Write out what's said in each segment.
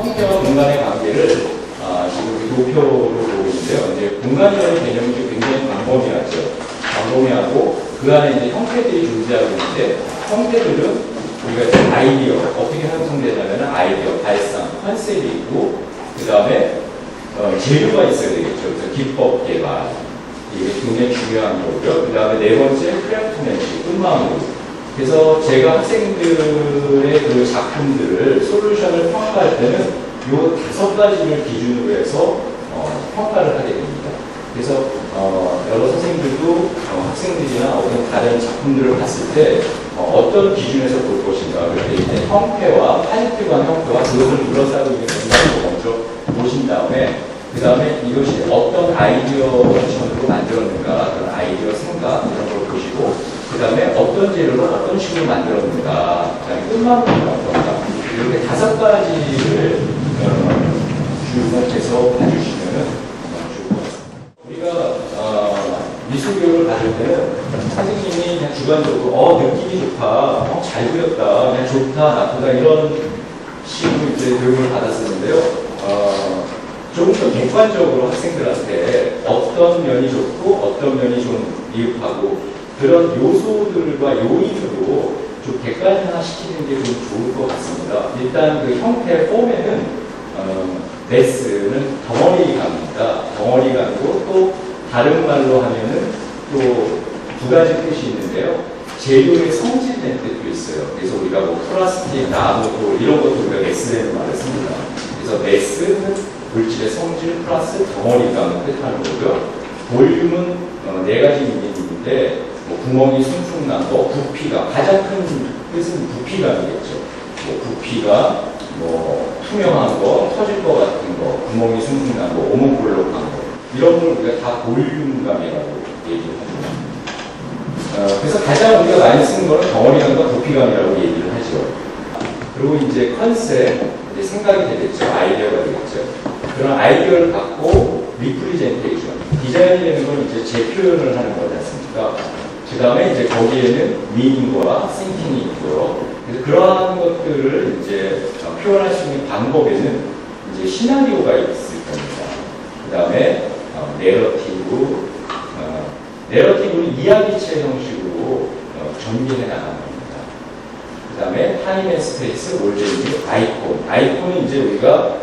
형태와 공간의 관계를 지금 도표로 보고 있는데요. 이제 공간이라는 개념이 굉장히 광범위하죠. 광범위하고 그 안에 이제 형태들이 존재하고 있는데 형태들은 우리가 이제 아이디어 어떻게 형성되냐면 아이디어, 발상, 컨셉이 있고 그 다음에 재료가 있어야 되겠죠. 그래서 기법 개발 이게 굉장히 중요한 거고요. 그 다음에 네 번째 크래프트맨십, 끝마무리. 그래서 제가 학생들의 그 작품들을 솔루션을 평가할 때는 이 5가지를 기준으로 해서 평가를 하게 됩니다. 그래서 여러 선생님들도 학생들이나 어떤 다른 작품들을 봤을 때 어떤 기준에서 볼 것인가. 그럴 때 이제 형태와 파지티브한 형태와 그것을 둘러싸고 있는 공간을 먼저 보신 다음에 그 다음에 이것이 어떤 아이디어 원천으로 만들었는가, 그런 아이디어 생각 이런 걸 보시고 그 다음에 어떤 재료로 어떤 식으로 만들었는가, 그 다음에 끝마무리가 어떤가 이렇게 5가지를 주목해서 봐주시면 좋을 것 같습니다. 우리가 미술교육을 받을 때는 선생님이 그냥 주관적으로 느낌이 좋다, 잘 그렸다, 그냥 좋다, 나쁘다 이런 식으로 이제 교육을 받았었는데요. 조금 더 객관적으로 학생들한테 어떤 면이 좋고 어떤 면이 좀 미흡하고 그런 요소들과 요인으로 좀 객관화시키는 게 좀 좋을 것 같습니다. 일단 그 형태 폼에는 레스는 덩어리감입니다. 덩어리감이고 또 다른 말로 하면은 또 2가지 뜻이 있는데요. 재료의 성질된 뜻도 있어요. 그래서 우리가 뭐 플라스틱, 나무, 돌 이런 것도 우리가 레스라는 말을 씁니다. 그래서 레스는 물질의 성질 플러스 덩어리감을 뜻하는 거고요. 볼륨은 4가지 의미인데 구멍이 숭숭 난 거, 부피가 가장 큰 뜻은 부피감이겠죠. 부피가 투명한 거, 터질 것 같은 거, 구멍이 숭숭 난 거, 오목볼록한 거 이런 걸 우리가 다 볼륨감이라고 얘기를 합니다. 그래서 가장 우리가 많이 쓰는 거는 덩어리감과 부피감이라고 얘기를 하죠. 그리고 이제 컨셉, 이제 생각이 되겠죠. 아이디어가 되겠죠. 그런 아이디어를 갖고 리프리젠테이션, 디자인이 되는 건 이제 재표현을 하는 거지 않습니까? 그 다음에 이제 거기에는 미닝과 싱킹이 있고요. 그래서 그러한 것들을 이제 표현할 수 있는 방법에는 이제 시나리오가 있을 겁니다. 그 다음에 내러티브는 이야기체 형식으로 전개해 나가는 겁니다. 그 다음에 타임 앤 스페이스, 올제이, 아이콘은 이제 우리가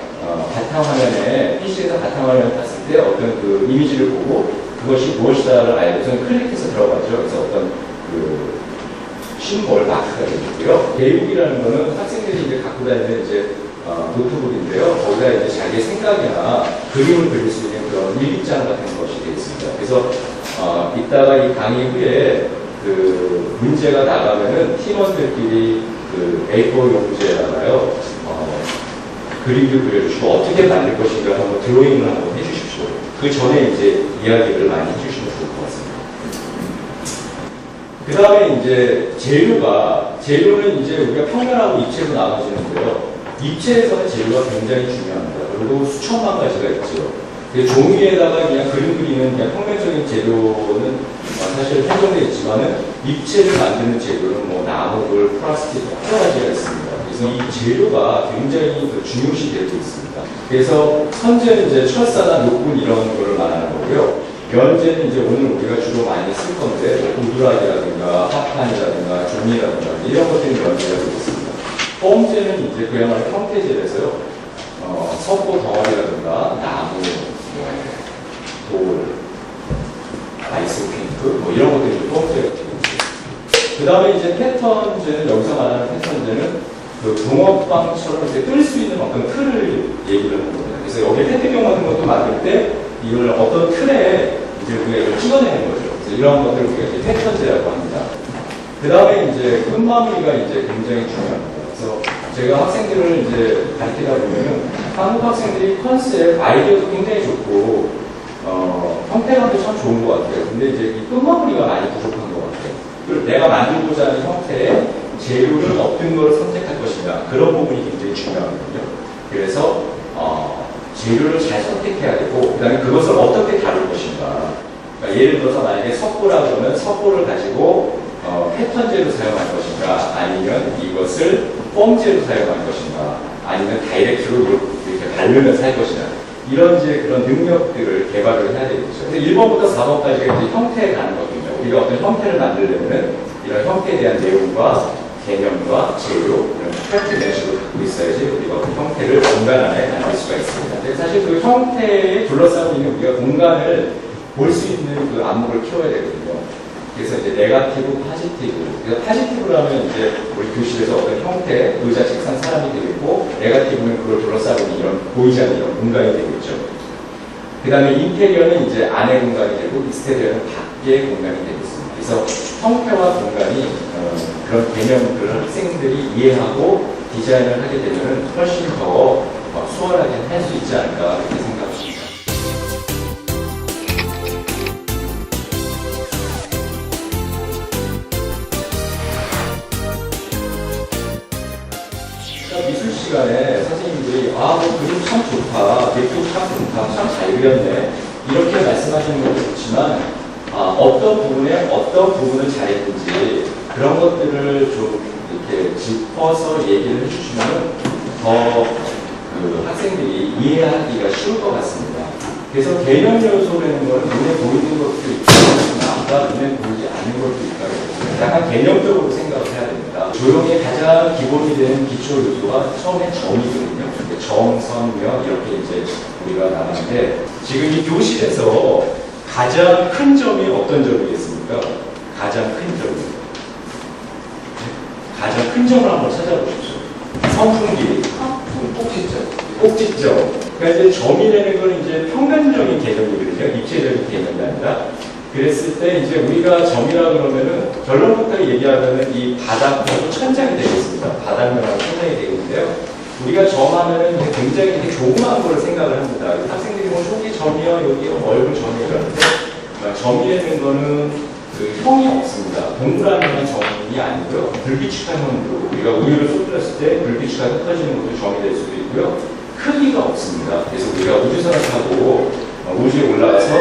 바탕화면에, PC에서 바탕화면을 봤을 때 어떤 그 이미지를 보고 그것이 무엇이다를 알고서는 클릭해서 들어가죠. 그래서 어떤 그 심볼 마크가 되고요. 교육이라는 거는 학생들이 이제 갖고 다니는 이제 노트북인데요. 거기다 이제 자기의 생각이나 그림을 그릴 수 있는 그런 일기장 같은 것이 되겠습니다. 그래서 이따가 이 강의 후에 그 문제가 나가면은 팀원들끼리 그 A4 용지에다가요. 그림도 그려주시고 어떻게 만들 것인가 한번 드로잉을 한번 해주십시오. 그 전에 이제 이야기를 많이 해주시면 좋을 것 같습니다. 그 다음에 이제 재료는 이제 우리가 평면하고 입체로 나눠지는데요. 입체에서는 재료가 굉장히 중요합니다. 그리고 수천만 가지가 있죠. 종이에다가 그냥 그림 그리는 그냥 평면적인 재료는 사실 한정되어 있지만은 입체를 만드는 재료는 뭐 나무들, 플라스틱 여러 가지가 있습니다. 그래서 이 재료가 굉장히 중요시 되고 있습니다. 그래서 선재는 이제 철사나 녹분 이런 거를 말하는 거고요. 연재는 이제 오늘 우리가 주로 많이 쓸 건데 우드락이라든가 합판이라든가 종이라든가 이런 것들이 연재가 되고 있습니다. 폼재는 이제 그야말로 형태재에서요. 석고 덩어리라든가 나무, 돌, 아이스핑크 뭐 이런 것들이 폼재가 되고 있습니다. 그 다음에 이제 패턴재는 여기서 말하는 패턴재는 그 붕어빵처럼 이렇게 뜰 수 있는 어떤 틀을 얘기를 하는 겁니다. 그래서 여기 페트병 같은 것도 만들 때 이걸 어떤 틀에 이제 우리가 이걸 찍어내는 거죠. 그래서 이런 것들을 우리가 이제 패턴재라고 합니다. 그 다음에 이제 끝마무리가 이제 굉장히 중요합니다. 그래서 제가 학생들을 이제 가르치다 보면은 한국 학생들이 컨셉, 아이디어도 굉장히 좋고 형태감도 참 좋은 것 같아요. 근데 이제 이 끝마무리가 많이 부족한 것 같아요. 그리고 내가 만들고자 하는 형태에 재료를 어떤 걸 선택할 것인가 그런 부분이 굉장히 중요하거든요. 그래서 재료를 잘 선택해야 되고 그 다음에 그것을 어떻게 다룰 것인가. 그러니까 예를 들어서 만약에 석고라 그러면 석고를 가지고 패턴재로 사용할 것인가 아니면 이것을 폼재로 사용할 것인가 아니면 다이렉트로 이렇게 밟으면서 할 것이냐. 이런 이제 그런 능력들을 개발을 해야 되겠죠. 근데 1번부터 4번까지가 이제 형태에 가는 거거든요. 우리가 어떤 형태를 만들려면은 이런 형태에 대한 내용과 개념과 재료, 이런 팩트 매식을 갖고 있어야지 우리가 어떤 형태를 공간 안에 만들 수가 있습니다. 근데 사실 그 형태에 둘러싸고 있는 우리가 공간을 볼 수 있는 그 안목을 키워야 되거든요. 그래서 이제 네거티브, 파지티브. 그래서 파지티브라면 이제 우리 교실에서 어떤 형태, 의자, 책상, 사람이 되겠고, 네거티브는 그걸 둘러싸고 있는 이런 보이지 않는 이런 공간이 되겠죠. 그 다음에 인테리어는 이제 안의 공간이 되고, 익스테리어는 밖의 공간이 되겠습니다. 그래서 형태와 공간이 그런 개념들을 학생들이 이해하고 디자인을 하게 되면 훨씬 더 수월하게 할 수 있지 않을까 이렇게 생각합니다. 미술 시간에 선생님들이 뭐 그림 참 좋다, 그림 참 좋다, 참 잘 그렸네 이렇게 말씀하시는 것도 좋지만 어떤 부분을 잘했는지 그런 것들을 좀 이렇게 짚어서 얘기를 해주시면 더 그 학생들이 이해하기가 쉬울 것 같습니다. 그래서 개념 요소라는 걸 눈에 보이는 것도 있고 아까 눈에 보이지 않는 것도 있다고 약간 개념적으로 생각을 해야 됩니다. 조형의 가장 기본이 되는 기초 요소가 처음에 점이거든요. 점, 선, 면 이렇게 이제 우리가 나누는데 지금 이 교실에서 가장 큰 점이 어떤 점이겠습니까? 가장 큰 점이. 가장 큰 점을 한번 찾아보십시오. 선풍기, 꼭지점. 그러니까 이제 점이라는 건 이제 평면적인 개념이거든요. 입체적인 개념이 아니라. 그랬을 때 이제 우리가 점이라 그러면은 결론부터 얘기하면은 이 바닥하고 천장이 되겠습니다. 바닥면하고 천장이 되겠는데요. 우리가 점하면은 굉장히 되게 조그마한 걸 생각을 합니다. 학생들이 뭐 여기 점이요, 여기 얼굴 점이요 이러는데 점이라는 거는 그 형이 없습니다. 동그라미만 점이 아니고요. 불규칙한 형도 우리가 우유를 쏟았을 때 불규칙하게 흩어지는 것도 점이 될 수도 있고요. 크기가 없습니다. 그래서 우리가 우주선을 타고 우주에 올라가서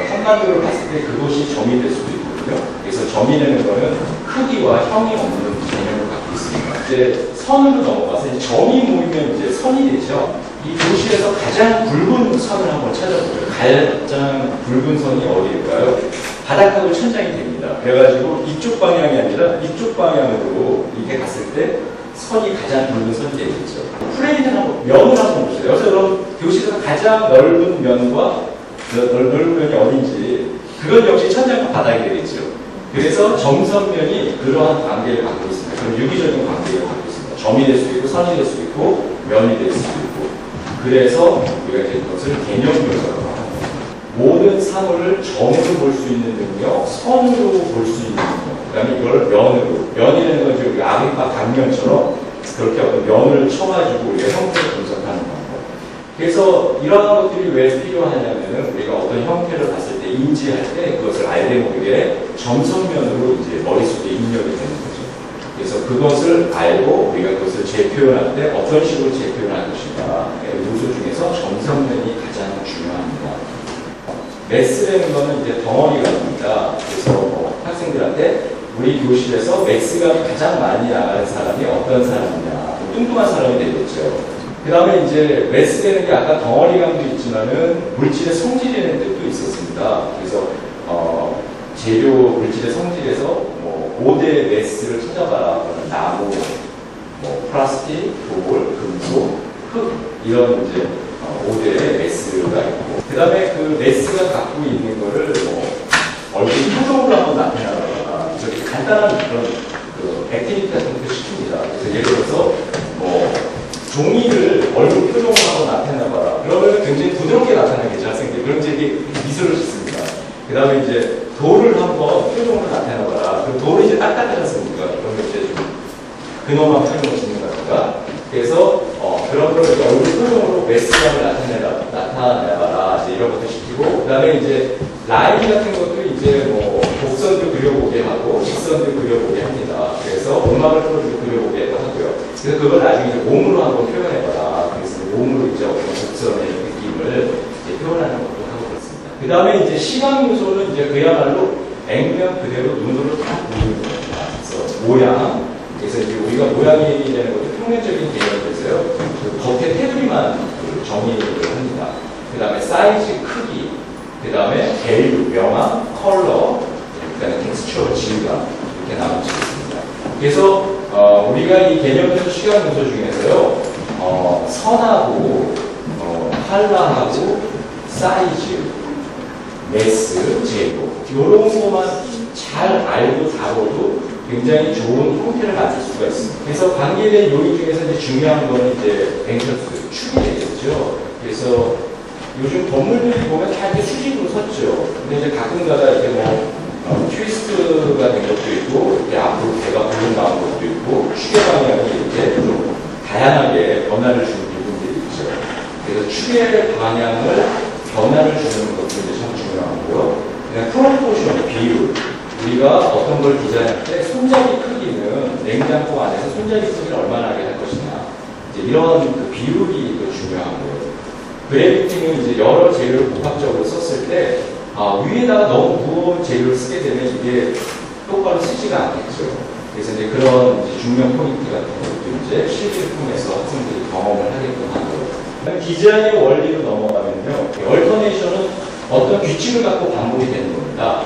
한반도를 봤을 때 그것이 점이 될 수도 있거든요. 그래서 점이라는 거는 크기와 형이 없는 개념을 갖고 있습니다. 이제 선으로 넘어가서 이제 점이 모이면 이제 선이 되죠. 이 도시에서 가장 굵은 선을 한번 찾아보죠. 가장 굵은 선이 어디일까요? 바닥하고 천장이 됩니다. 그래가지고 이쪽 방향이 아니라 이쪽 방향으로 이렇게 갔을 때 선이 가장 굵은 선이 되겠죠. 플레이는 한번, 면을 한번 보세요. 여기서 그럼 교실에서 가장 넓은 면과 넓은 면이 어딘지 그건 역시 천장과 바닥이 되겠죠. 그래서 점선면이 그러한 관계를 갖고 있습니다. 그럼 유기적인 관계를 갖고 있습니다. 점이 될 수도 있고 선이 될 수도 있고 면이 될 수도 있고 그래서 우리가 이제 그것을 개념 요소라고 합니다. 모든 사물을 점으로 볼 수 있는 능력, 선으로 볼 수 있는 능력, 그 다음에 이걸 면으로, 면이라는 건 지금 아그리파 강면처럼 그렇게 어떤 면을 쳐가지고 우리가 형태를 분석하는 방법. 그래서 이러한 것들이 왜 필요하냐면은 우리가 어떤 형태를 봤을 때 인지할 때 그것을 알게 모르게 점선면으로 이제 머릿속에 입력이 되는 거죠. 그래서 그것을 알고 우리가 그것을 재표현할 때 어떤 식으로 재표현할 것인가 요소 중에서 점선면이 가장 중요합니다. 매스라는 거는 이제 덩어리감입니다. 그래서 학생들한테 우리 교실에서 매스감이 가장 많이 나가는 사람이 어떤 사람이냐, 뚱뚱한 사람이 되겠죠. 그 다음에 이제 매스라는 게 아까 덩어리감도 있지만은 물질의 성질이라는 뜻도 있었습니다. 그래서 재료 물질의 성질에서 뭐 5대 매스를 찾아봐라. 나무, 뭐 플라스틱, 돌, 금속, 흙 이런 이제 5대의 매스가 있고 그 다음에 그 매스가 갖고 있는 거를 뭐 얼굴 표정으로 한번 나타내라. 저렇게 간단한 그런 그 액티비티 같은 것도 시킵니다. 그래서 예를 들어서 뭐 종이를 얼굴 표정으로 한번 나타내봐라. 그러면 굉장히 부드럽게 나타나겠죠, 학생들이. 그럼 이제 미술을 짓습니다. 그 다음에 이제 돌을 한번 표정으로 나타내봐라. 그럼 돌이 이제 딱딱하지 않습니까? 그러면 이제 좀 근엄한 표정을 짓는 거니까. 그래서 그런 걸 얼굴 표정으로 매스감을 나타내봐라. 이제 이런 것도 시키고, 그 다음에 이제 라인 같은 것도 이제 뭐 곡선도 그려보게 하고 직선도 그려보게 합니다. 그래서 음악을 틀어주고 그려보게 하고요. 그래서 그걸 나중에 이제 몸으로 한번 표현해봐라. 그래서 몸으로 이제 어떤 곡선의 느낌을 이제 표현하는 것도 하고 그렇습니다. 그 다음에 이제 시각 요소는 이제 그야말로 액면 그대로 눈으로 다 보이는 겁니다. 그래서 모양. 그래서 이제 우리가 모양이 되는 것도 평면적인 개념에서요. 그 겉에 테두리만 그 정의를 합니다. 그 다음에 사이즈, 크기, 그 다음에 밸류, 명암, 컬러, 그 다음에 텍스처, 질감 이렇게 나눠 지겠습니다. 그래서 우리가 이 개념적 시각 요소 중에서요, 선하고, 컬러하고, 사이즈, 매스, 제곱 이런 것만 잘 알고 다뤄도 굉장히 좋은 형태를 만들 수가 있습니다. 그래서 관계된 요인 중에서 이제 중요한 거는 이제 뱅셔스, 축이 되겠죠. 그래서 요즘 건물들이 보면 다 이렇게 수직으로 섰죠. 근데 이제 가끔가다 이제 트위스트가 된 것도 있고, 이렇게 앞으로 배가 불러 나온 것도 있고, 축의 방향이 이렇게 좀 다양하게 변화를 주는 부분들이 있죠. 그래서 축의 방향을 변화를 주는 것도 이제 참 중요하고요. 그냥 프로포션, 비율. 우리가 어떤 걸 디자인할 때 손잡이 크기는 냉장고 안에서 손잡이 크기를 얼마나 하게 할 것이냐. 이제 이런 그 비율이 또 중요하고요. 그래비티는 이제 여러 재료를 복합적으로 썼을 때 위에다가 너무 무거운 재료를 쓰게 되면 이게 똑바로 쓰지가 않겠죠. 그래서 이제 그런 이제 중요한 포인트 같은 것도 이제 실기를 통해서 학생들이 경험을 하게끔 하고요. 디자인의 원리로 넘어가면요. 얼터네이션은 어떤 규칙을 갖고 반복이 되는 겁니다.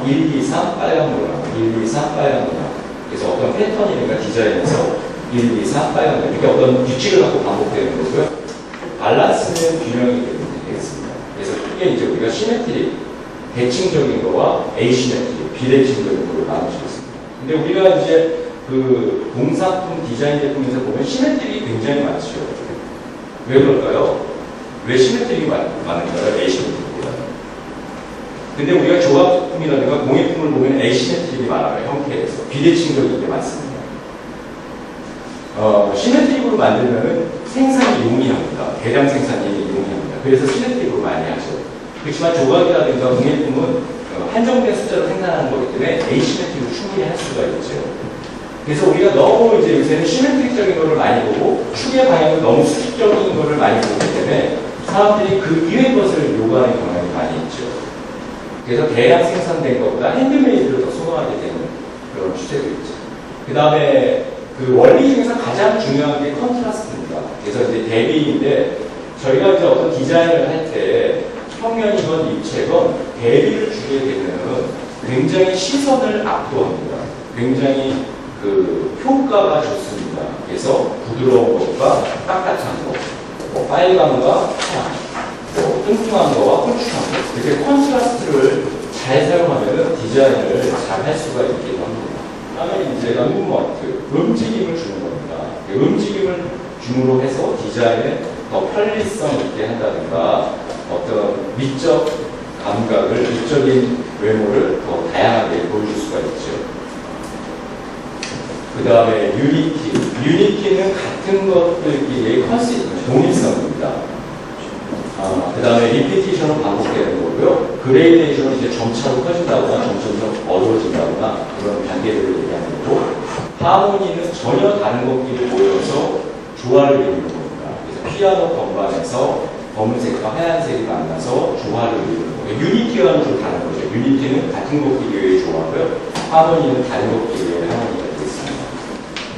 1, 2, 3 빨간 노랑, 1, 2, 3 빨간 노랑. 그래서 어떤 패턴이니까 디자인에서 1, 2, 3 빨간 노랑. 이렇게 어떤 규칙을 갖고 반복되는 거고요. 밸런스는 균형이 되겠습니다. 그래서 크게 이제 우리가 시메트릭, 대칭적인 거와 에이시메트릭, 비대칭적인 거로 나눌 수 있습니다. 근데 우리가 이제 그 공산품 디자인 제품에서 보면 시메트릭이 굉장히 많죠. 왜 그럴까요? 왜 시메트릭이 많은가요? 에이시메트릭보다는. 근데 우리가 조합품이라든가 공예품을 보면 에이시메트릭이 많아요. 형태에서. 비대칭적인 게 많습니다. 시메트릭으로 만들면은 생산이 용이합니다. 대량 생산이 용이합니다. 그래서 시메트릭으로 많이 하죠. 그렇지만 조각이라든가 공예품은 한정된 숫자로 생산하는 거기 때문에 에이시메트릭으로 충분히 할 수가 있죠. 그래서 우리가 너무 이제 요새는 시메트릭적인 거를 많이 보고 축의 방향을 너무 수직적인 거를 많이 보기 때문에 사람들이 그 이외의 것을 요구하는 경향이 많이 있죠. 그래서 대량 생산된 것보다 핸드메이드를 더 선호하게 되는 그런 추세도 있죠. 그 다음에 그 원리 중에서 가장 중요한 게 컨트라스트입니다. 그래서 이제 대비인데 저희가 이제 어떤 디자인을 할 때 평면이건 입체건 대비를 주게 되면 굉장히 시선을 압도합니다. 굉장히 그 효과가 좋습니다. 그래서 부드러운 것과 딱딱한 것, 빨간과 파랑, 뚱뚱한 거와 홀쭉한 거 이렇게 컨트라스트를 잘 사용하면 디자인을 잘 할 수가 있기도 합니다. 다음에 이제 무브먼트, 움직임을 주는 겁니다. 움직임을 줌으로 해서 디자인에 더 편리성 있게 한다든가 어떤 미적 감각을, 미적인 외모를 더 다양하게 보여줄 수가 있죠. 그 다음에 유니티. 유니티는 같은 것들끼리의 동일성입니다. 그 다음에 리피티션은 반복되는 거고요. 그레이데이션은 이제 점차로 커진다거나 점점 어두워진다거나 그런 단계들을 얘기하는 거고, 하모니는 전혀 다른 것끼리 모여서 조화를 이루는 겁니다. 그래서 피아노 건반에서 검은색과 하얀색이 만나서 조화를 이루는 거예요. 유니티와는 좀 다른 거죠. 유니티는 같은 것끼리의 조화고요. 하모니는 다른 것끼리의 하모니가 되겠습니다.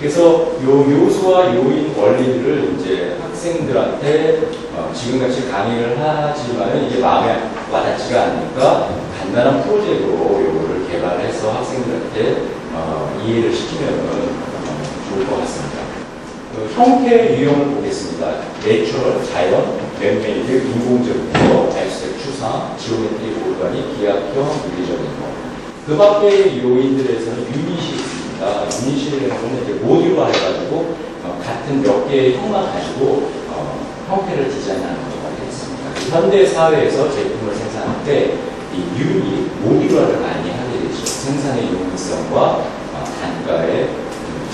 그래서 요 요소와 요인 원리들을 이제 학생들한테 지금같이 강의를 하지만은 이게 마음에 와닿지가 않으니까 간단한 프로젝트로 요거를 개발해서 학생들한테 이해를 시키면 좋을 것 같습니다. 형태의 유형을 보겠습니다. 내추럴, 자연, 맨메이드, 인공적인 거, 앱스트랙 추상, 지오메트리 오르가닉, 기하형, 물리적인 거. 그 밖의 요인들에서는 유닛이 있습니다. 유닛이라는 거는 이제 모듈화 해가지고 같은 몇 개의 형만 가지고 형태를 디자인하는 거가 되겠습니다. 현대 사회에서 제품을 생산할 때 이 유닛, 모듈화를 많이 하게 되죠. 생산의 용이성과 단가의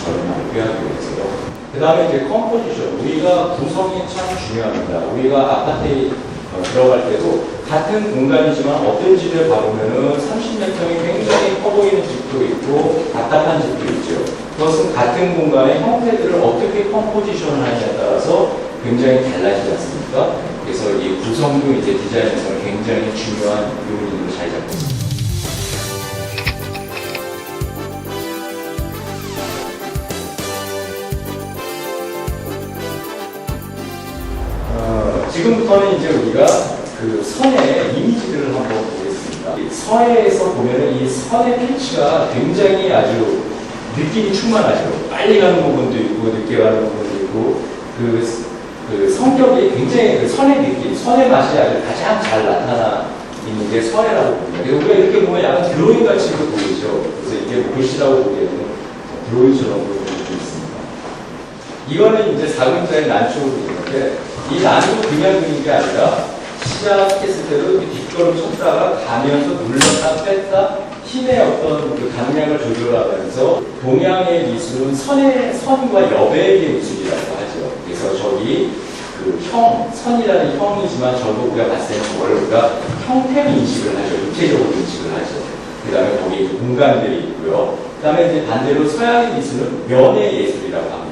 절감을 꾀하기 위해서요. 그 다음에 이제 컴포지션. 우리가 구성이 참 중요합니다. 우리가 아파트에 들어갈 때도 같은 공간이지만 어떤 집을 가보면은 30몇 평이 굉장히 커 보이는 집도 있고 답답한 집도 있죠. 그것은 같은 공간의 형태들을 어떻게 컴포지션을 하느냐에 따라서 굉장히 달라지지 않습니까? 그래서 이 구성도 이제 디자인에서는 굉장히 중요한 요인으로 자리 잡고 있습니다. 거는 이제 우리가 그 선의 이미지들을 한번 보겠습니다. 서해에서 보면은 이 선의 필치가 굉장히 아주 느낌이 충만하죠. 빨리 가는 부분도 있고 늦게 가는 부분도 있고 그 성격이 굉장히 그 선의 느낌, 선의 맛이 아주 가장 잘 나타나 있는 게 서해라고 봅니다. 그래서 우리가 이렇게 보면 약간 드로잉 같이 보이죠. 그래서 이게 글씨라고 보기에는 드로잉처럼 보이는 게 있습니다. 이거는 이제 4근자의 난초로 보이는데 이 난초도 그냥 그린 게 아니라 시작했을 때도 이렇게 뒷걸음 쳤다가 가면서 눌렀다 뺐다 힘의 어떤 그 감량을 조절하면서 동양의 미술은 선과 여백의 미술이라고 하죠. 그래서 저기 그 선이라는 형이지만 저도 우리가 봤을 때는 그걸 우리가 형태로 인식을 하죠. 육체적으로 인식을 하죠. 그 다음에 거기에 공간들이 있고요. 그 다음에 이제 반대로 서양의 미술은 면의 예술이라고 합니다.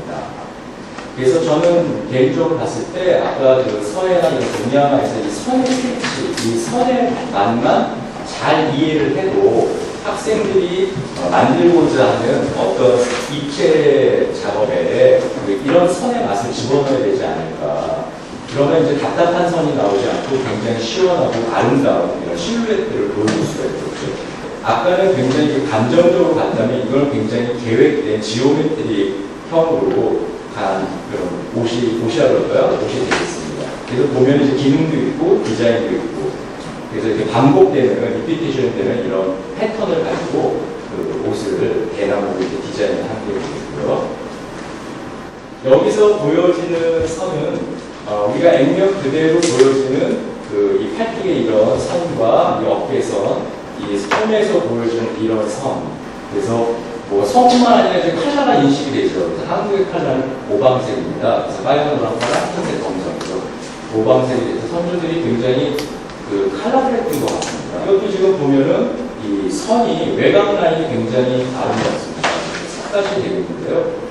그래서 저는 개인적으로 봤을 때 아까 그 서해나 동양화에서 이 선의 스케치, 이 선의 맛만 잘 이해를 해도 학생들이 만들고자 하는 어떤 입체 작업에 이런 선의 맛을 집어넣어야 되지 않을까. 그러면 이제 답답한 선이 나오지 않고 굉장히 시원하고 아름다운 이런 실루엣들을 보여줄 수가 있겠죠. 아까는 굉장히 감정적으로 갔다면 이걸 굉장히 계획된 지오메트리 형으로 간 그런 옷이라고 할까요? 옷이 되겠습니다. 그래서 보면 이제 기능도 있고 디자인도 있고 그래서 이렇게 반복되는 리피티션 되는 이런 패턴을 가지고 그 옷을 대나무로 이렇게 디자인을 한 게 있고요. 여기서 보여지는 선은 우리가 액면 그대로 보여지는 그 이 팔뚝의 이런 선과 이 어깨선, 이 손에서 보여지는 이런 선. 그래서 뭐 선뿐만 아니라 이제 컬러가 인식이 되죠. 그래서 한국의 컬러는 오방색입니다. 그래서 빨간, 노랑, 파란, 흰색, 검정이죠. 오방색이 돼서 선주들이 굉장히 그 컬러풀했던 것 같습니다. 이것도 지금 보면은 이 선이 외곽 라인이 굉장히 아름답습니다. 색깔이 되고 있는데요.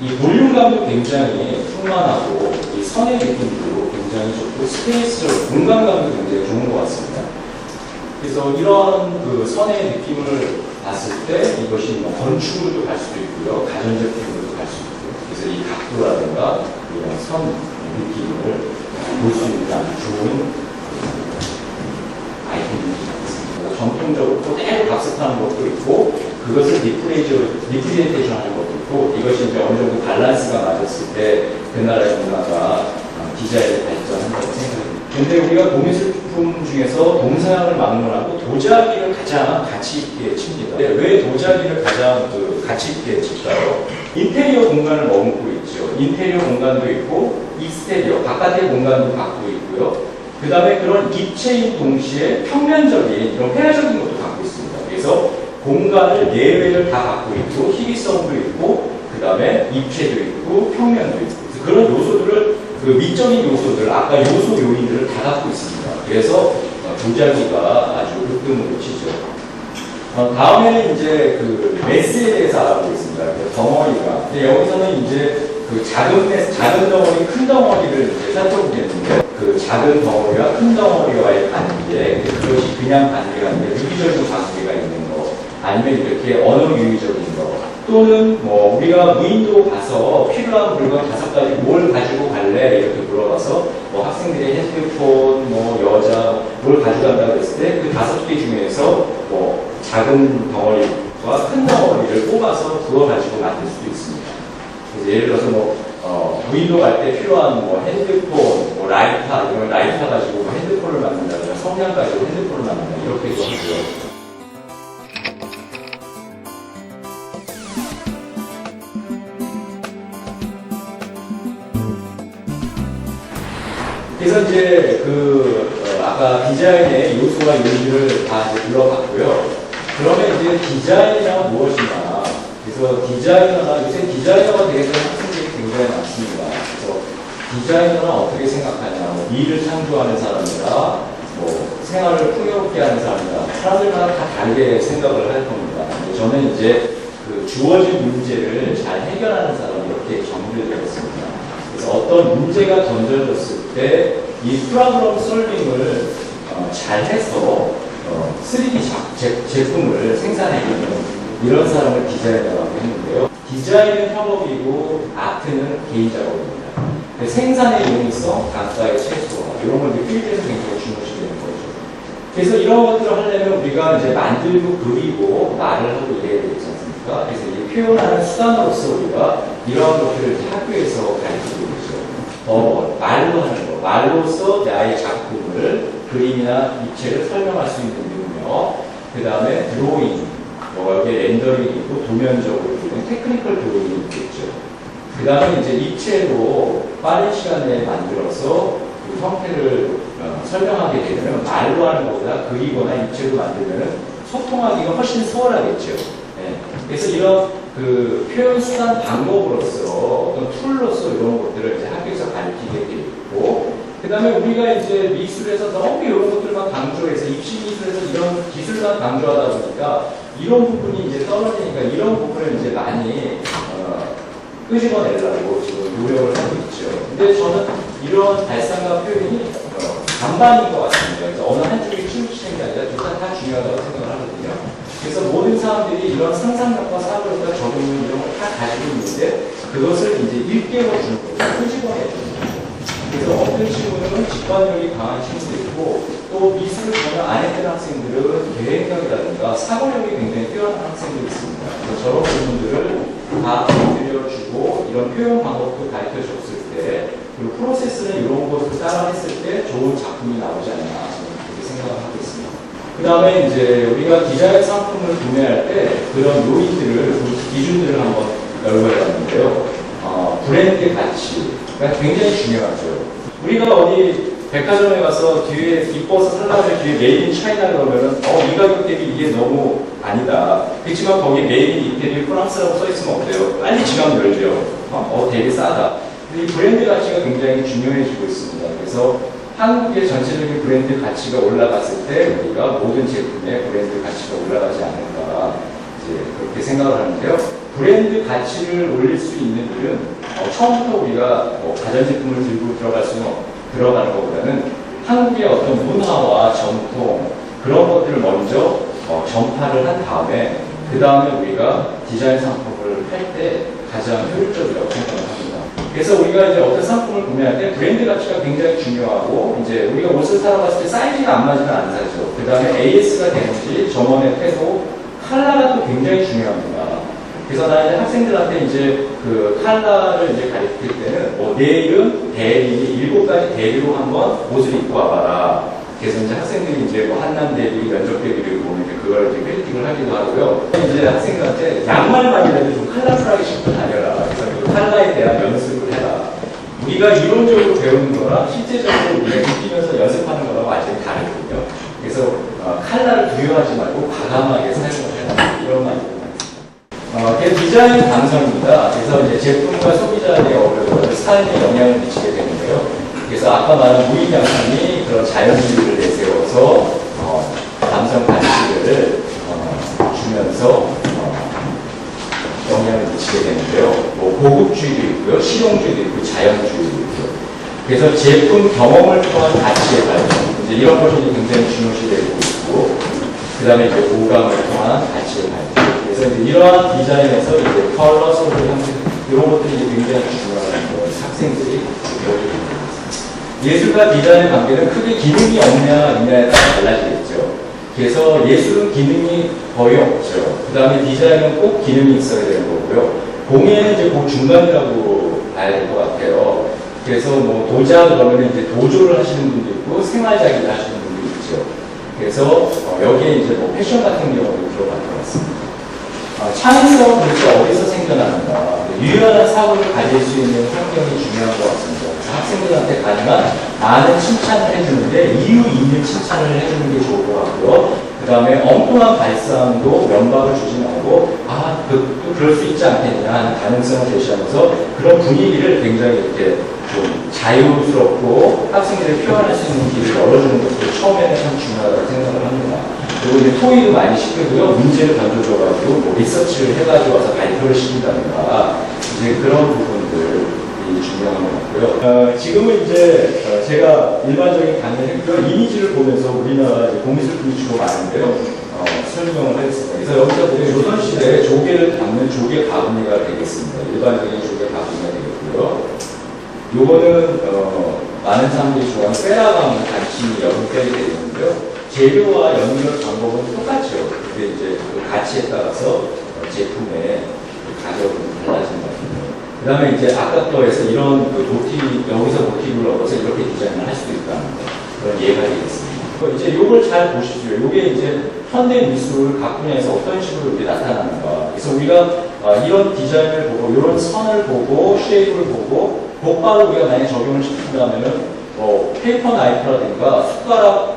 이 볼륨감도 굉장히 충만하고 이 선의 느낌도 굉장히 좋고 스페이스적 공간감도 굉장히 좋은 것 같습니다. 그래서 이런 그 선의 느낌을 봤을 때 이것이 뭐 건축으로도 갈 수도 있고요, 가전제품으로도 갈 수 있고요. 그래서 이 각도라든가 이런 선 느낌을 볼 수 있는 아주 좋은 아이템이 있습니다. 전통적으로 그대로 각색하는 것도 있고, 그것을 리프레젠테이션 하는 것도 있고, 이것이 이제 어느 정도 밸런스가 맞았을 때 그 나라의 문화가 디자인에 발전한다고 생각합니다. 근데 우리가 도미술품 중에서 동서양을 막론하고 도자기를 가장 가치 있게 칩니다. 왜 도자기를 가장 가치 있게 칠까요? 인테리어 공간을 머금고 있죠. 인테리어 공간도 있고, 익스테리어, 바깥의 공간도 갖고 있고요. 그 다음에 그런 입체인 동시에 평면적인, 이런 회화적인 것도 갖고 있습니다. 그래서 공간을 내외를 다 갖고 있고, 희귀성도 있고, 그 다음에 입체도 있고, 평면도 있고. 그런 요소들을, 그 미적인 요소들, 아까 요소 요인들을 다 갖고 있습니다. 그래서 도자기가 아주 으뜸으로 치죠. 다음에는 이제 그 메스에 대해서 알아보겠습니다. 덩어리가. 근데 여기서는 이제 그 작은 덩어리, 큰 덩어리를 이제 살펴보겠는데, 그 작은 덩어리와 큰 덩어리와의 관계, 그것이 그냥 관계가 아니라 유기적인 관계가 있는 거, 아니면 이렇게 언어 유기적인 거, 또는 뭐 우리가 무인도 가서 필요한 물건 5가지 뭘 가지고 갈래? 이렇게 물어봐서 뭐 학생들의 핸드폰, 뭐 여자, 뭘 가져간다고 했을 때 그 5개 중에서 뭐 작은 덩어리와 큰 덩어리를 뽑아서 그거 가지고 만들 수도 있습니다. 그래서 예를 들어서 뭐 무인도 갈 때 필요한 뭐 핸드폰, 뭐 라이터, 이런 라이터 가지고 뭐 핸드폰을 만든다거나 성냥 가지고 핸드폰을 만든다 이렇게도 하고요. 그래서 이제 아까 디자인의 요소와 요인들을 다 이제 들어봤고요. 그러면 이제 디자인이란 무엇이냐. 그래서 요새 디자이너가 되겠다는 학생들이 굉장히 많습니다. 그래서 디자이너는 어떻게 생각하냐. 뭐 일을 창조하는 사람이다. 뭐 생활을 풍요롭게 하는 사람이다. 사람들마다 다 다르게 생각을 할 겁니다. 저는 이제 그 주어진 문제를 잘 해결하는 사람 이렇게 정리를 드렸습니다. 그래서 어떤 문제가 던져졌을 때 이 프로그램 솔빙을 잘해서 3D 제품을 생산해내는 이런 사람을 디자이너라고 했는데요. 디자인은 협업이고 아트는 개인 작업입니다. 생산의 용이성, 단가의 최소화 이런 걸 이제 필드에서 굉장히 중요시 되는 거죠. 그래서 이런 것들을 하려면 우리가 이제 만들고 그리고 말을 하고 이래야 되지 않습니까? 그래서 이 표현하는 수단으로서 우리가 이러한 것들을 이제 학교에서 가르치고 있죠. 말로 하는 거, 말로써 나의 작품을 그림이나 입체를 설명할 수 있는 능력, 그 다음에 드로잉, 여기에 렌더링이 있고 도면적으로 있는 테크니컬 드로잉이 있겠죠. 그 다음에 이제 입체로 빠른 시간 내에 만들어서 그 형태를 설명하게 되면 말로 하는 것보다 그리거나 입체로 만들면 소통하기가 훨씬 수월하겠죠. 네. 그래서 이런 그 표현 수단 방법으로서 어떤 툴로서 이런 것들을 이제 학교에서 가르치게 돼 있고, 그 다음에 우리가 이제 미술에서 너무 이런 것들만 강조해서 입시 미술에서 이런 기술만 강조하다 보니까 이런 부분이 이제 떨어지니까 이런 부분을 이제 많이 끄집어내려고 지금 노력을 하고 있죠. 근데 저는 이런 발상과 표현이 반반인 것 같습니다. 그래서 어느 한쪽이 치우치는 게 아니라 둘 다 중요하다고 생각을 하거든요. 그래서 모든 사람들이 이런 상상력과 사고력과 적용 이런 걸 다 가지고 있는데 그것을 이제 일깨워 주는 거죠. 끄집어내 주는 거죠. 그래서 어떤 친구는 직관력이 강한 친구도 있고 또 미술을 전혀 안 했던 학생들은 계획력이라든가 사고력이 굉장히 뛰어난 학생들이 있습니다. 그래서 저런 부분들을 다 보여드려주고 이런 표현 방법도 가르쳐줬을 때 그리고 프로세스는 이런 것을 따라했을 때 좋은 작품이 나오지 않나 저는 그렇게 생각을 하고 있습니다. 그 다음에 이제 우리가 디자인 상품을 구매할 때 그런 요인들을, 기준들을 한번 열거해봤는데요. 브랜드 가치가 굉장히 중요하죠. 우리가 어디 백화점에 가서 뒤에 이뻐서 살라면 뒤에 메이드 인 차이나 그러면은 이 가격 대비 이게 너무 아니다. 그렇지만 거기 메이드 인 이태리 프랑스라고 써있으면 어때요? 빨리 지갑 열죠. 되게 싸다. 근데 이 브랜드 가치가 굉장히 중요해지고 있습니다. 그래서 한국의 전체적인 브랜드 가치가 올라갔을 때 우리가 모든 제품의 브랜드 가치가 올라가지 않을까 이제 그렇게 생각을 하는데요. 브랜드 가치를 올릴 수 있는 일은 처음부터 우리가 가전제품을 들고 들어가는 것보다는 한국의 어떤 문화와 전통 그런 것들을 먼저 전파를 한 다음에 그 다음에 우리가 디자인 상품을 할 때 가장 효율적이라고 생각을 합니다. 그래서 우리가 이제 어떤 상품을 구매할 때 브랜드 가치가 굉장히 중요하고 이제 우리가 옷을 사러 갔을 때 사이즈가 안 맞으면 안 사죠. 그 다음에 AS가 되는지 점원의 태도, 컬러가 또 굉장히 중요합니다. 그래서 나 이제 학생들한테 이제 그 컬러를 이제 가르칠 때는 내일은 대리, 7가지 대리로 한번 옷을 입고 와봐라. 그래서 이제 학생들이 이제 한남 대리, 면접 대리를 보면 이제 그걸 이제 크리틱을 하기도 하고요. 이제 학생들한테 양말만이라도 좀 컬러풀하게 신고 다녀라. 그래서 그 컬러에 대한 연습을 해라. 우리가 이론적으로 배우는 거랑 실제적으로 우리가 느끼면서 연습하는 거랑 완전히 다르거든요. 그래서 컬러를 두려워하지 말고 과감하게 사용을 해라. 이런 말입니다. 디자인 감성입니다. 그래서 이제 제품과 소비자의 어우러져 삶에 영향을 미치게 되는데요. 그래서 아까 말한 무인 양상이 그런 자연주의를 내세워서 감성 가치를 주면서 영향을 미치게 되는데요. 뭐 고급주의도 있고요, 실용주의도 있고, 자연주의도 있고요. 그래서 제품 경험을 통한 가치의 발전, 이제 이런 것이 굉장히 중요시되고 있고, 그 다음에 이제 오감을 통한 가치의 발전. 그래서 이제 이러한 디자인에서 이제 컬러, 소리, 형식 이런 것들이 이제 굉장히 중요한 학생들이 배우게 됩니다. 예술과 디자인의 관계는 크게 기능이 없냐 있냐에 따라 달라지겠죠. 그래서 예술은 기능이 거의 없죠. 그 다음에 디자인은 꼭 기능이 있어야 되는 거고요. 공예는 이제 그 중간이라고 봐야 될 것 같아요. 그래서 뭐 도자 그러면 이제 도조를 하시는 분도 있고 생활자기를 하시는 분도 있죠. 그래서 여기에 이제 뭐 패션 같은 경우도 들어갈 것 같습니다. 창의성은 도대체 어디서 생겨나는가? 유연한 사고를 가질 수 있는 환경이 중요한 것 같습니다. 학생들한테 가능한 많은 칭찬을 해주는데 이유 있는 칭찬을 해주는 게 좋을 것 같고요. 그 다음에 엉뚱한 발상도 면박을 주지 말고 또 그럴 수 있지 않겠냐 하는 가능성을 제시하면서 그런 분위기를 굉장히 이렇게 좀 자유스럽고 학생들이 표현할 수 있는 길을 열어주는 것도 처음에는 참 중요하다고 생각을 합니다. 그리고 이제 토의도 많이 시키고요. 문제를 던져줘가지고 뭐 리서치를 해가지고 와서 발표를 시킨다든가 이제 그런 부분들이 중요한 것 같고요. 지금은 이제 제가 일반적인 강의를 했고요. 이미지를 보면서 우리나라 공예술품이 주로 많은데요. 설명을 하겠습니다. 그래서 여기서 보면 조선시대에 조개를 담는 조개 바구니가 되겠습니다. 일반적인 조개 바구니가 되겠고요. 요거는 많은 사람들이 좋아하는 세라강 단심이 연결이 되어 있는데요. 재료와 연결 방법은 똑같죠. 근데 이제 그 가치에 따라서 제품의 가격은 달라진다. 그 다음에 이제 아까 거에서 이런 그 모티브, 여기서 모티브를 얻어서 이렇게 디자인을 할 수도 있다는 그런 예가 되겠습니다. 이제 요걸 잘 보시죠. 요게 이제 현대 미술 각 분야에서 어떤 식으로 이렇게 나타나는가. 그래서 우리가 이런 디자인을 보고, 이런 선을 보고, 쉐입을 보고, 곧바로 우리가 만약에 적용을 시킨다면은, 페이퍼 나이프라든가 숟가락,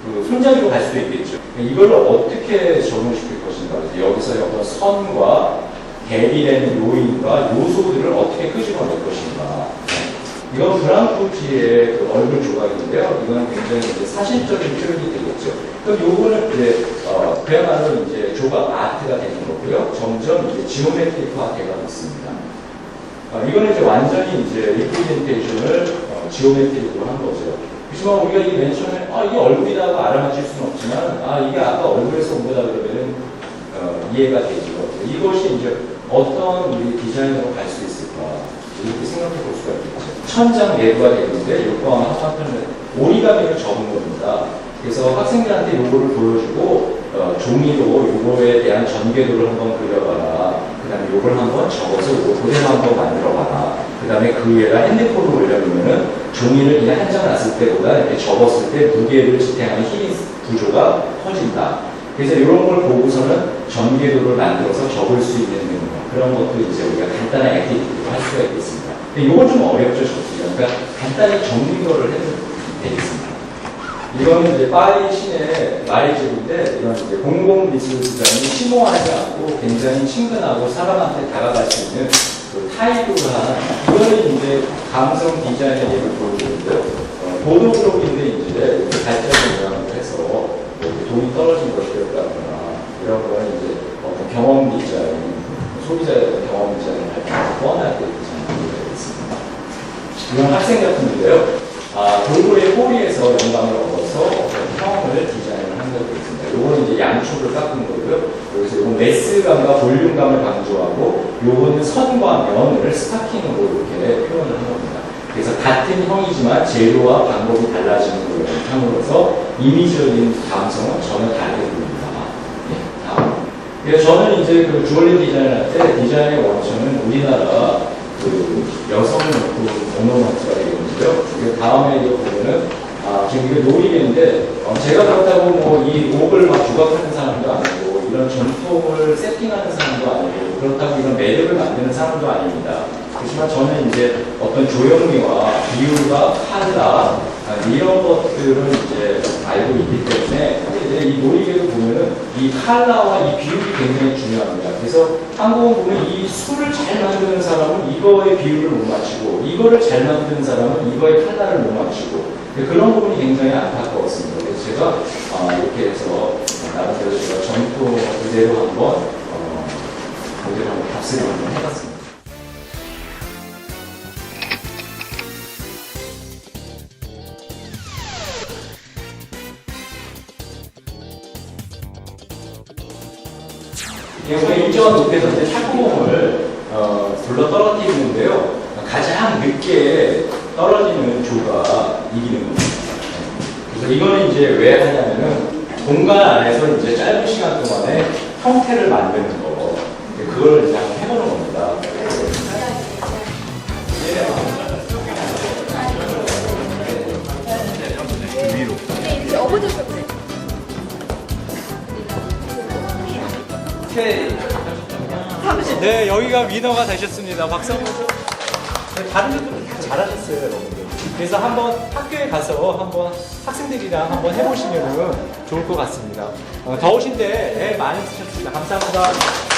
그 손잡이로 갈 수도 있겠죠. 이걸 어떻게 적용시킬 것인가. 그래서 여기서의 어떤 선과 대비되는 요인과 요소들을 어떻게 끄집어낼 것인가. 이건 브랑푸지의 그 얼굴 조각인데요. 이건 굉장히 이제 사실적인 표현이 되겠죠. 그럼 요거는 이제, 그야말로 이제 조각 아트가 되는 거고요. 점점 이제 지오메트리화 되어 있습니다. 이거는 이제 완전히 이제 리프레젠테이션을 지오메트리로 한 거죠. 그렇지만 우리가 이 맨 처음에, 이게 얼굴이라고 알아맞힐 수는 없지만, 이게 아까 얼굴에서 온 거다 그러면은, 이해가 되죠. 이것이 이제 어떤 우리 디자인으로 갈 수 있을까. 이렇게 생각해 볼 수가 있겠죠. 천장 내부가 되는데 요거와 한편은 오리가미를 접은 겁니다. 그래서 학생들한테 요거를 보여주고 종이로 요거에 대한 전개도를 한번 그려봐라. 그 다음에 요걸 한번 접어서 요거 그대로 한번 만들어봐라. 그 다음에 그 위에다 핸드폰을 올려놓으면은 종이를 그냥 한 장 놨을 때보다 이렇게 접었을 때 무게를 지탱하는 힘 구조가 커진다. 그래서 이런 걸 보고서는 전개도를 만들어서 적을 수 있는 그런 것도 이제 우리가 간단한 액티비티로 할 수가 있겠습니다. 근데 이건 좀 어렵죠, 저도요. 그러니까 간단히 정리를 해도 되겠습니다. 이거는 이제 파리 시내 마리즈인데 이런 이제 공공미술 디자인이 심오하지 않고 굉장히 친근하고 사람한테 다가갈 수 있는 그 타입으로 한 이거는 이제 감성 디자인의 예를 보여주는데요. 보도블록인데 이제 갈자리 모양으로 해서 돈이 떨어진 것이었다거나 이런 거는 이제 어떤 경험 디자인 소비자의 경험 디자인을 할 뻔하게 디자인이 되겠습니다. 이건 학생 같은데요. 돌고래 꼬리에서 영감을 얻어서 어떤 형을 디자인을 한 것도 있습니다. 요거는 이제 양쪽을 깎은 거고요. 여기서 요건 레스감과 볼륨감을 강조하고 요거는 선과 면을 스타킹으로 이렇게 표현을 한 겁니다. 그래서 같은 형이지만 재료와 방법이 달라지는 걸 함으로써 이미지적인 감성은 전혀 다르게 보입니다. 다음. 그래서 저는 이제 그 주얼리 디자인을 할 때 디자인의 원천은 우리나라 그 여성 오너먼트가 되겠는데요. 다음에 이거 보면은 지금 이게 노이인데 제가 그렇다고 뭐 이 옥을 막 조각하는 사람도 아니고 이런 전통을 세팅하는 사람도 아니고 그렇다고 이런 매력을 만드는 사람도 아닙니다. 그렇지만 저는 이제 어떤 조형미와 비율과 칼라 이런 것들을 이제 알고 있기 때문에 이제 이 놀이개도 보면은 이 칼라와 이 비율이 굉장히 중요합니다. 그래서 한국은 보면 이 술을 잘 만드는 사람은 이거의 비율을 못 맞추고 이거를 잘 만드는 사람은 이거의 칼라를 못 맞추고 그런 부분이 굉장히 안타까웠습니다. 그래서 제가 이렇게 해서 나름대로 제가 전통 그대로 한번 답습을 한번 해봤습니다. 우리 일정한 높이에서 이제 탁구공을 불러 떨어뜨리는데요. 가장 늦게 떨어지는 조가 이기는 겁니다. 그래서 이거는 이제 왜 하냐면은 공간 안에서 이제 짧은 시간 동안에 형태를 만드는 거. 그걸 이제 한번 해보는 겁니다. 위로. 네, 이제 어부들도 그래. 오케이. 네, 여기가 위너가 되셨습니다. 박수 한번 줘. 네, 다른 분들은 다 잘하셨어요, 여러분들. 그래서 한번 학교에 가서 한번 학생들이랑 한번 해보시면 좋을 것 같습니다. 더우신데 많이 쓰셨습니다. 감사합니다.